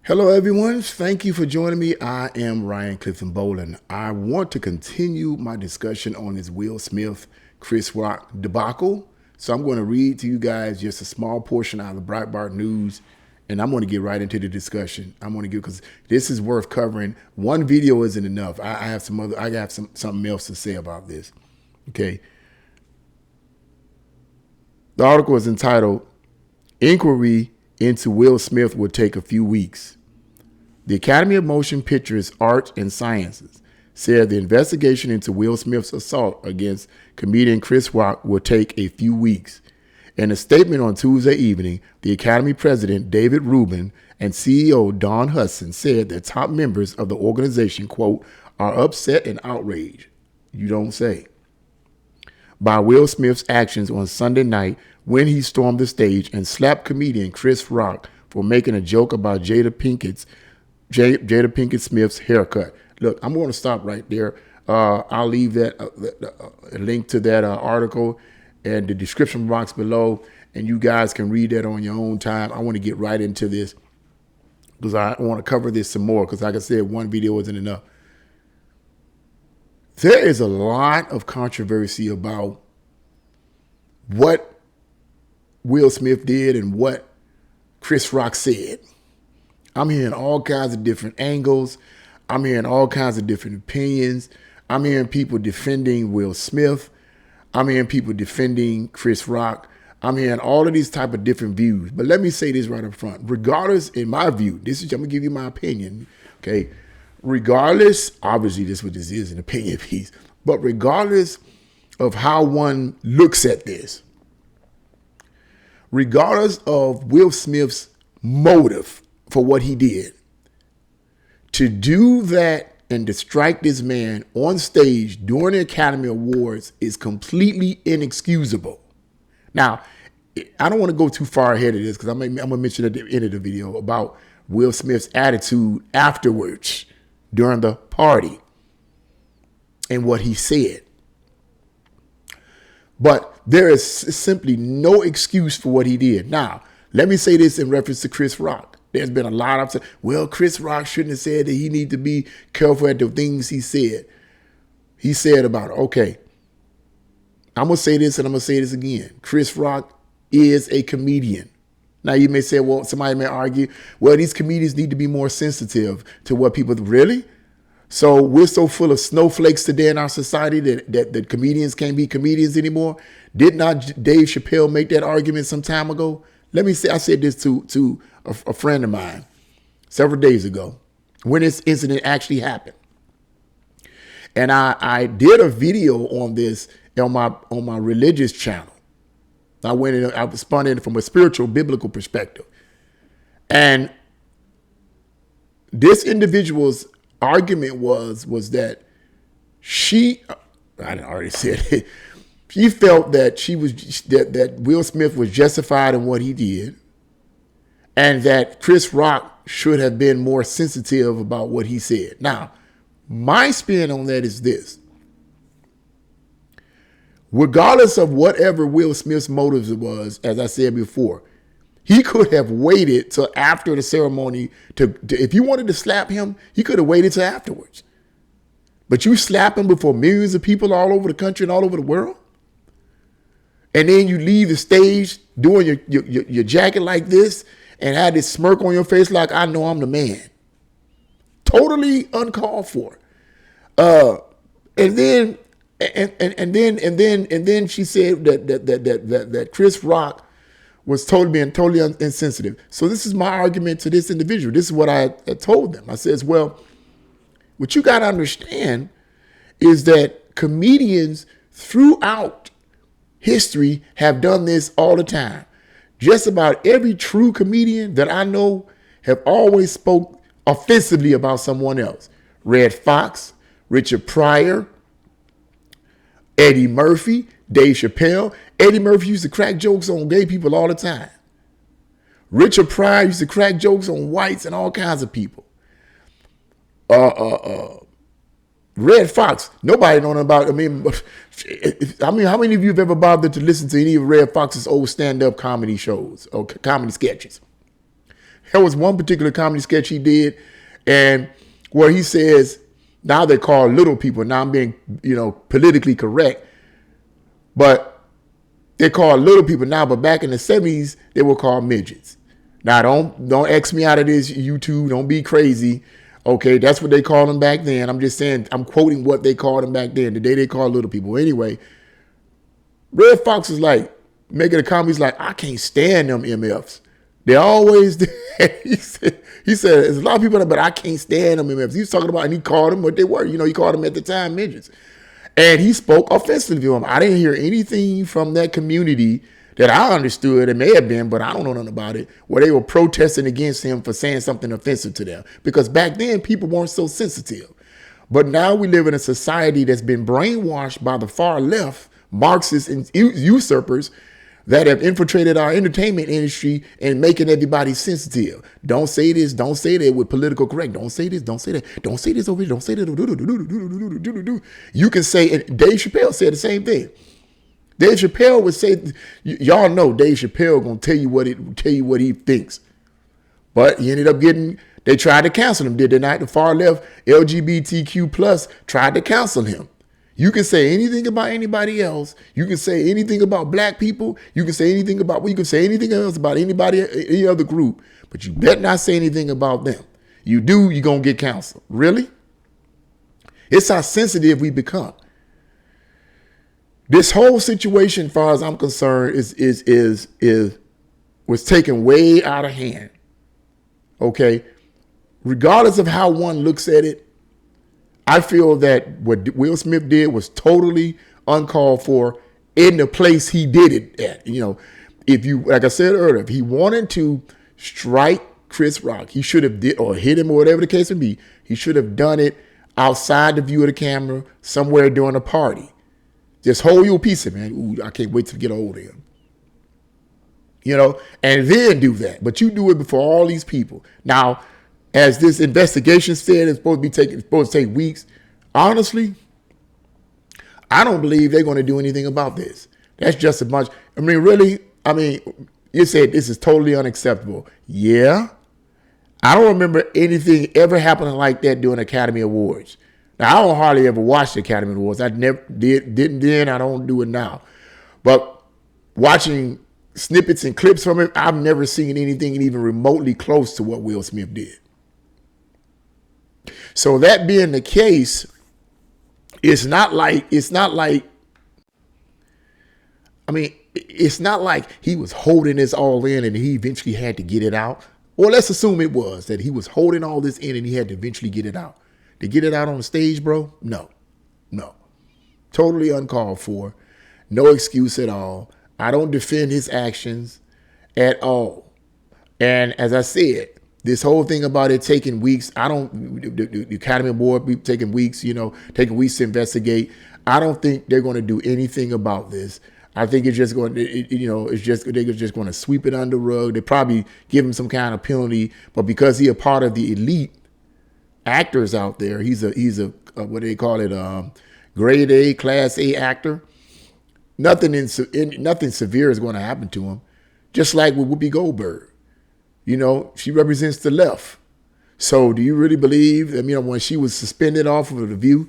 Hello, everyone. Thank you for joining me. I am Ryan Clifton Boland. I want to continue my discussion on this Will Smith, Chris Rock debacle. So I'm going to read to you guys just a small portion out of the Breitbart News, and I'm going to get right into the discussion. I'm going to get because this is worth covering. One video isn't enough. I have something else to say about this. Okay. The article is entitled "Inquiry into Will Smith Will Take a Few Weeks." The Academy of Motion Pictures, Arts, and Sciences said the investigation into Will Smith's assault against comedian Chris Rock will take a few weeks. In a statement on Tuesday evening, the Academy President David Rubin and CEO Don Hudson said that top members of the organization, quote, are upset and outraged, you don't say, by Will Smith's actions on Sunday night when he stormed the stage and slapped comedian Chris Rock for making a joke about Jada Pinkett Smith's haircut. Look, I'm going to stop right there. I'll leave that a link to that article in the description box below, and you guys can read that on your own time. I want to get right into this because I want to cover this some more because, like I said, one video isn't enough. There is a lot of controversy about what Will Smith did and what Chris Rock said. I'm hearing all kinds of different angles. I'm hearing all kinds of different opinions. I'm hearing people defending Will Smith. I'm hearing people defending Chris Rock. I'm hearing all of these type of different views. But let me say this right up front. Regardless, in my view, I'm going to give you my opinion, okay? Regardless, obviously this is what this is, an opinion piece, but regardless of how one looks at this, regardless of Will Smith's motive for what he did, to do that and to strike this man on stage during the Academy Awards is completely inexcusable. Now, I don't want to go too far ahead of this because I'm going to mention at the end of the video about Will Smith's attitude afterwards during the party and what he said. But there is simply no excuse for what he did. Now, let me say this in reference to Chris Rock. There's been a lot of, well, Chris Rock shouldn't have said that he need to be careful at the things he said. He said about it. Okay, I'm going to say this and I'm going to say this again. Chris Rock is a comedian. Now, you may say, well, somebody may argue, well, these comedians need to be more sensitive to what people really. So we're so full of snowflakes today in our society that comedians can't be comedians anymore. Did not Dave Chappelle make that argument some time ago? Let me say, I said this to a friend of mine several days ago when this incident actually happened. And I did a video on this on my religious channel. I spun in from a spiritual, biblical perspective. And this individual's argument was that I already said it, she felt that that Will Smith was justified in what he did and that Chris Rock should have been more sensitive about what he said. Now, my spin on that is this. Regardless of whatever Will Smith's motives was, as I said before, he could have waited till after the ceremony to if you wanted to slap him, he could have waited till afterwards. But you slap him before millions of people all over the country and all over the world? And then you leave the stage doing your jacket like this and have this smirk on your face like, I know I'm the man. Totally uncalled for. And then she said that Chris Rock was being totally insensitive. So this is my argument to this individual. This is what I told them. I says, well, what you got to understand is that comedians throughout history have done this all the time. Just about every true comedian that I know have always spoke offensively about someone else. Red Fox, Richard Pryor, Eddie Murphy, Dave Chappelle. Eddie Murphy used to crack jokes on gay people all the time. Richard Pryor used to crack jokes on whites and all kinds of people. Red Fox, nobody known about. I mean, how many of you have ever bothered to listen to any of Red Fox's old stand-up comedy shows or comedy sketches? There was one particular comedy sketch he did, and where he says, now they're called little people. Now I'm being, politically correct, but they're called little people now. But back in the 70s, they were called midgets. Now don't X me out of this, YouTube. Don't be crazy. Okay, that's what they called them back then. I'm just saying, I'm quoting what they called them back then. Today they call little people. Anyway, Red Fox is like making a comment. He's like, I can't stand them MFs. They always, he said, there's a lot of people, but I can't stand them MFs. He was talking about, and he called them what they were. He called them at the time midgets. And he spoke offensively to them. I didn't hear anything from that community that I understood. It may have been, but I don't know nothing about it, where they were protesting against him for saying something offensive to them. Because back then, people weren't so sensitive. But now we live in a society that's been brainwashed by the far left, Marxists and usurpers, that have infiltrated our entertainment industry and making everybody sensitive. Don't say this, don't say that with political correct. Don't say this, don't say that. Don't say this over here, don't say that. You can say, and Dave Chappelle said the same thing. Dave Chappelle would say, y'all know Dave Chappelle gonna tell you what he thinks. But he ended up they tried to cancel him, did they not? The far left, LGBTQ plus, tried to cancel him. You can say anything about anybody else. You can say anything about black people. You can say anything else about any other group. But you better not say anything about them. You do, you're going to get canceled. Really? It's how sensitive we become. This whole situation, as far as I'm concerned, was taken way out of hand. Okay? Regardless of how one looks at it, I feel that what Will Smith did was totally uncalled for in the place he did it at. If you, like I said earlier, if he wanted to strike Chris Rock, he should have or hit him or whatever the case may be. He should have done it outside the view of the camera, somewhere during a party. Just hold your piece of man. Ooh, I can't wait to get a hold of him. And then do that. But you do it before all these people. Now, as this investigation said, it's supposed to take weeks. Honestly, I don't believe they're going to do anything about this. That's just a bunch. You said this is totally unacceptable. Yeah. I don't remember anything ever happening like that during Academy Awards. Now, I don't hardly ever watch the Academy Awards. I never didn't then. I don't do it now. But watching snippets and clips from it, I've never seen anything even remotely close to what Will Smith did. So that being the case, it's not like he was holding this all in and he eventually had to get it out. Or let's assume it was that he was holding all this in and he had to eventually get it out. To get it out on the stage, bro? No. Totally uncalled for. No excuse at all. I don't defend his actions at all. And as I said, this whole thing about it taking weeks, the Academy Board be taking weeks, taking weeks to investigate. I don't think they're going to do anything about this. I think it's just going to, they're just going to sweep it under the rug. They probably give him some kind of penalty, but because he's a part of the elite actors out there, he's a what do they call it, grade A, class A actor. Nothing severe is going to happen to him. Just like with Whoopi Goldberg. She represents the left. So do you really believe that, when she was suspended off of The View,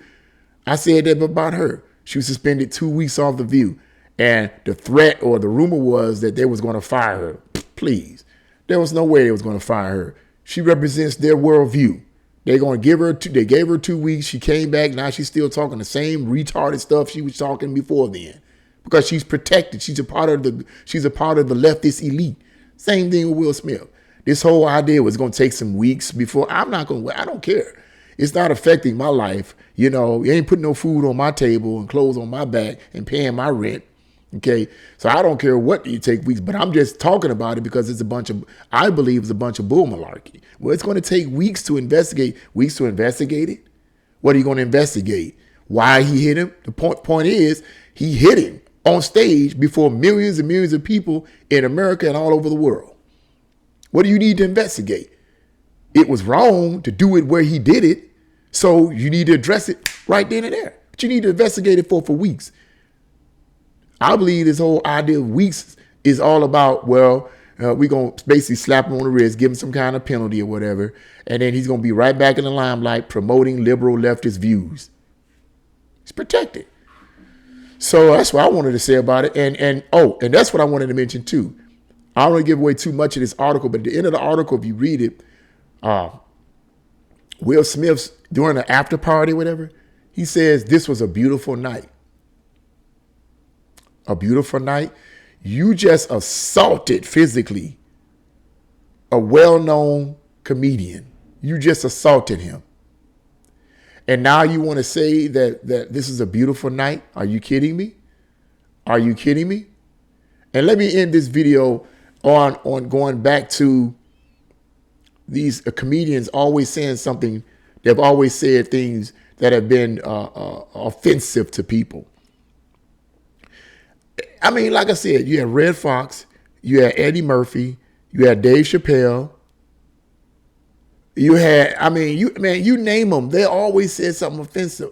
I said that about her. She was suspended 2 weeks off The View. And the threat or the rumor was that they was going to fire her. Please. There was no way they was going to fire her. She represents their worldview. They're going to they gave her 2 weeks. She came back. Now she's still talking the same retarded stuff she was talking before then. Because she's protected. She's a part of the leftist elite. Same thing with Will Smith. This whole idea was going to take some weeks before. I don't care. It's not affecting my life. You ain't putting no food on my table and clothes on my back and paying my rent. Okay. So I don't care what you take weeks, but I'm just talking about it because I believe it's a bunch of bull malarkey. Well, it's going to take weeks to investigate it. What are you going to investigate? Why he hit him? The point is he hit him on stage before millions and millions of people in America and all over the world. What do you need to investigate? It was wrong to do it where he did it. So you need to address it right then and there. But you need to investigate it for weeks. I believe this whole idea of weeks is all about, We're going to basically slap him on the wrist, give him some kind of penalty or whatever. And then he's going to be right back in the limelight promoting liberal leftist views. He's protected. So that's what I wanted to say about it. And that's what I wanted to mention too. I don't want to give away too much of this article, but at the end of the article, if you read it, Will Smith's during the after party, whatever, he says this was a beautiful night. A beautiful night. You just assaulted physically a well-known comedian. You just assaulted him. And now you want to say that this is a beautiful night? Are you kidding me? Are you kidding me? And let me end this video on going back to these comedians always saying something. They've always said things that have been offensive to people. I mean, like I said, you had Red Fox, you had Eddie Murphy, you had Dave Chappelle. You had, I mean, you name them. They always said something offensive.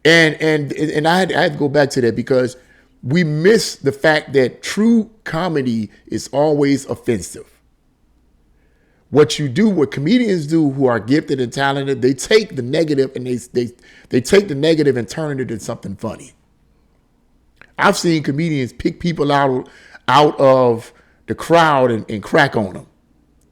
And I had to go back to that because we miss the fact that true comedy is always offensive. What comedians do who are gifted and talented, they take the negative and they take the negative and turn it into something funny. I've seen comedians pick people out of the crowd and crack on them.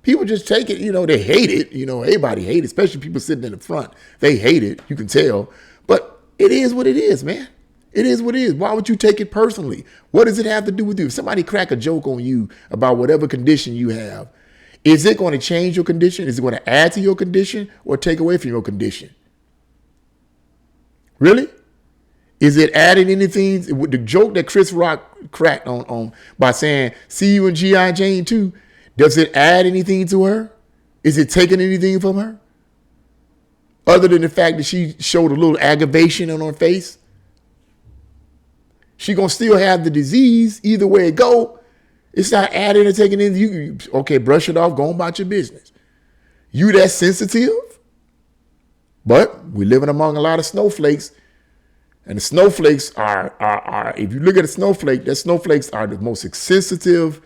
People just take it, they hate it. Everybody hate it, especially people sitting in the front. They hate it, you can tell. But it is what it is, man. It is what it is. Why would you take it personally? What does it have to do with you? If somebody crack a joke on you about whatever condition you have, is it going to change your condition? Is it going to add to your condition or take away from your condition? Really? Is it adding anything? The joke that Chris Rock cracked on by saying, see you in G.I. Jane 2, does it add anything to her? Is it taking anything from her? Other than the fact that she showed a little aggravation on her face? She going to still have the disease either way it go. It's not adding or taking anything. Okay, brush it off, go on about your business. You that sensitive? But we're living among a lot of snowflakes. And the snowflakes are if you look at a snowflake, the snowflakes are the most sensitive.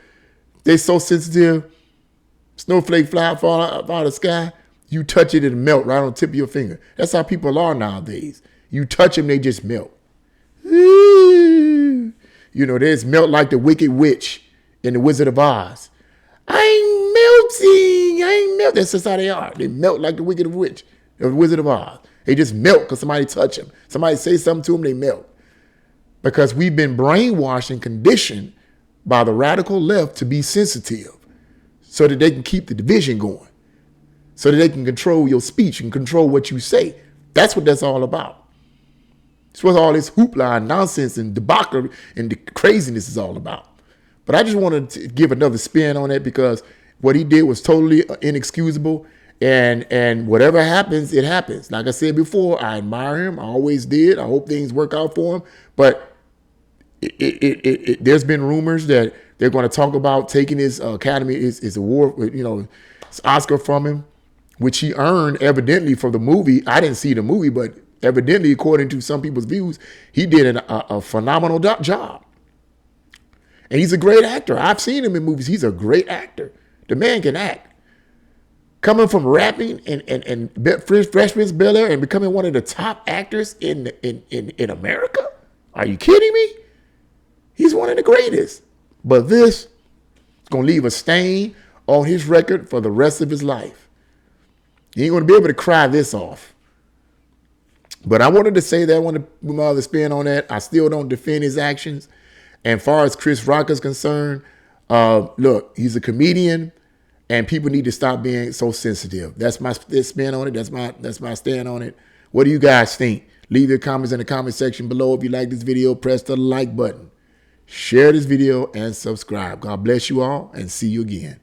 They're so sensitive. Snowflake fall out of the sky. You touch it, it'll melt right on the tip of your finger. That's how people are nowadays. You touch them, they just melt. They just melt like the Wicked Witch in The Wizard of Oz. I ain't melting. That's just how they are. They melt like the Wicked Witch, the Wizard of Oz. They just melt because somebody touch them. Somebody say something to them, they melt. Because we've been brainwashed and conditioned by the radical left to be sensitive so that they can keep the division going, so that they can control your speech and control what you say. That's what that's all about. It's what all this hoopla and nonsense and debacle and the craziness is all about. But I just wanted to give another spin on it because what he did was totally inexcusable. And whatever happens, it happens. Like I said before, I admire him. I always did. I hope things work out for him. But there's been rumors that they're going to talk about taking his Academy, his award, his Oscar from him, which he earned evidently for the movie. I didn't see the movie, but evidently, according to some people's views, he did a phenomenal job. And he's a great actor. I've seen him in movies. He's a great actor. The man can act. Coming from rapping and Fresh Prince of Bel-Air and becoming one of the top actors in America? Are you kidding me? He's one of the greatest. But this is going to leave a stain on his record for the rest of his life. He ain't going to be able to cry this off. But I wanted to say that. I wanted to put my other spin on that. I still don't defend his actions. And as far as Chris Rock is concerned, look, he's a comedian. And people need to stop being so sensitive. That's my spin on it. That's my stand on it. What do you guys think? Leave your comments in the comment section below. If you like this video, press the like button. Share this video and subscribe. God bless you all and see you again.